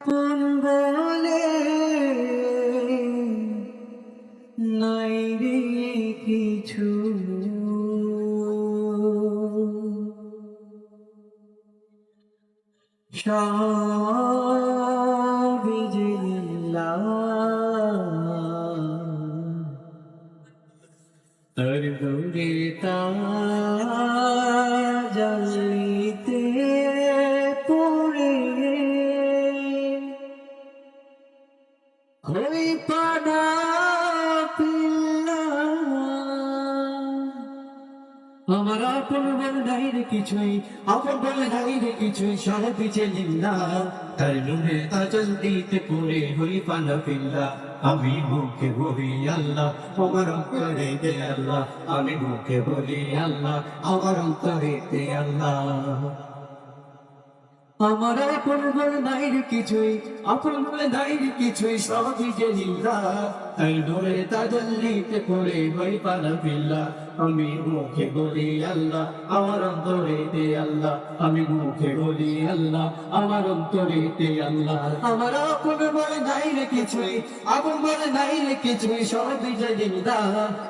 আপন বলে নাই রে কিছু, সবই যে আল্লাহ। তার দৌড়ে জ্বালিতে পড়ে হই পানা পিল্লা। আমার আপন বলে নাই রে কিছুই, আপন বলে নাই রে কিছুই, সব পিছে লিল্লা। তার নূরে তাজাল দিতে পড়ে হই পানা পিল্লা। আমি মুখে বলি আল্লাহ, আমার অন্তরে দে আল্লাহ। আমি মুখে বলি আল্লাহ, আমার অন্তরে দে আল্লাহ। আমার আপন বলে নাই রে কিছুই, আপন বলে নাই রে কিছুই, সবই যে লিল্লা। তাই নূরে তাজাল্লিতে পড়ে হই পানা পিল্লা। আমি মুখে বলি আল্লাহ, আমার অন্তরে দে আল্লাহ। আমি মুখে বলি আল্লাহ, আমার অন্তরে দে আল্লাহ। আমার আপন বলে নাই রে কিছুই, আপন বলে নাই রে কিছুই, সবই যে লিল্লা।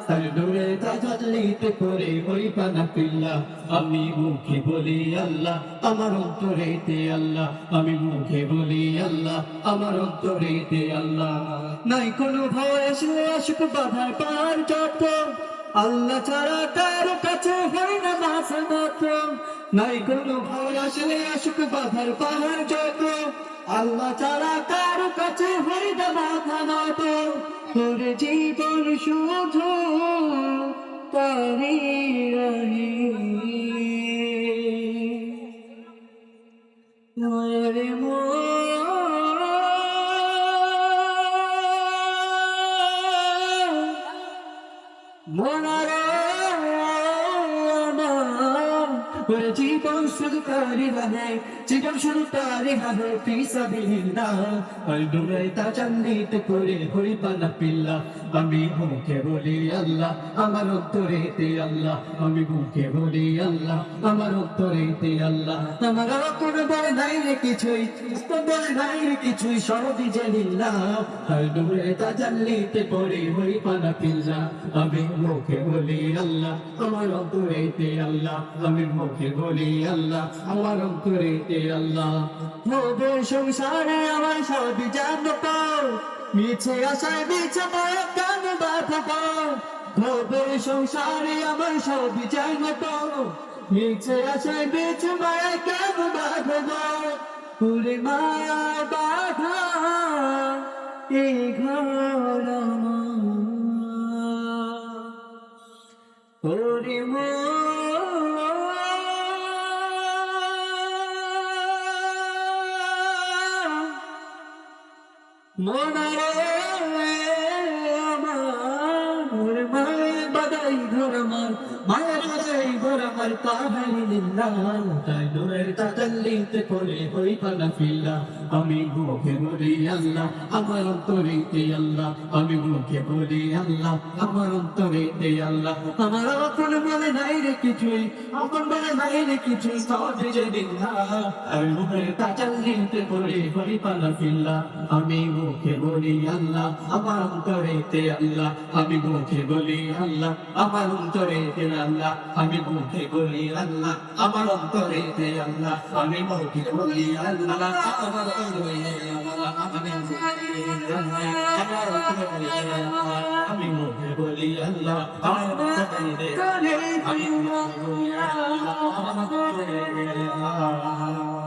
তাই নূরে তাজাল্লিতে পড়ে হই পানা পিল্লা। আমি মুখে বলি আল্লাহ, আমার অন্তরে দে আল্লাহ। আমি মুখে বলি আল্লাহ, আমার অন্তরে দে আল্লাহ। নাই কোনো ভয় আসলে আসুক বাধার পার যত, আল্লাহ ছাড়া কারো কাছে হয় না মাথা নত। নাই কোনো ভয় আসলে আসুক বাধার পাহাড় যত, আল্লাহ ছাড়া কারো কাছে হয় না মাথা নত। তোর জীবন শুধু তারি রহি রে মনারে ওরে জীবন শুধু তারি রহে, জীবন শুধু তারি রহে ফি সাবিলিল্লাহ। আর নূরে তাজাল্লিতে পড়ে হই পানা পিল্লা। আমি মুখে বলি আল্লাহ, আমার অন্তরে দে আল্লাহ। আমি মুখে বলি আল্লাহ, আমার অন্তরে দে আল্লাহ। আমার আপন বলে নাই রে কিছুই, আপন বলে নাই রে কিছুই, সবই যে লিল্লাহ। আর নূরে তাজাল্লিতে পড়ে হই পানা পিল্লা। আমি মুখে বলি আল্লাহ, আমার অন্তরে দে আল্লাহ। আমি মুখে বলি আল্লাহ, আমার অন্তরে দে আল্লাহ। হবে সংসারে আমার সব জানত, মিছে আশায় মিছে মায়া কেন বাঁধব। হবে সংসারে আমার সব জানত, মিছে আশায় মিছে মায়া কেন বাঁধব। পুরে মায়া বাধা এই ঘর ওরে মনারে আমার মায়ের বাদাই ঘর আমার, মায়ের বাদাই ঘর আমার কাহারি লিল্লাহ। তাই নূরের তাজাল্লিতে পড়ে হই পানা পিল্লা। আমি মুখে বলি আল্লাহ, আমার অন্তরে দে আল্লাহ। আমি মুখে বলি আল্লাহ, আমার অন্তরে দে আল্লাহ। আমার আপন বলে নাই রে কিছুই, আপন বলে নাই রে কিছুই, সবই যে লিল্লাহ। আর নূরের তাজাল্লিতে পড়ে হই পানা পিল্লা। আমি মুখে বলি আল্লাহ, আমার অন্তরে দে আল্লাহ। আমি মুখে বলি আল্লাহ, আমার অন্তরে দে আল্লাহ। আমি মুখে বলি আল্লাহ, আমার অন্তরে দে আল্লাহ। আমি মুখে বলি আল্লাহ, আমার অন্তরে দে আল্লাহ। আমি মুখে বলি আল্লাহ, আমার অন্তরে দে আল্লাহ। আমি মুখে বলি আল্লাহ, আমার অন্তরে দে আল্লাহ।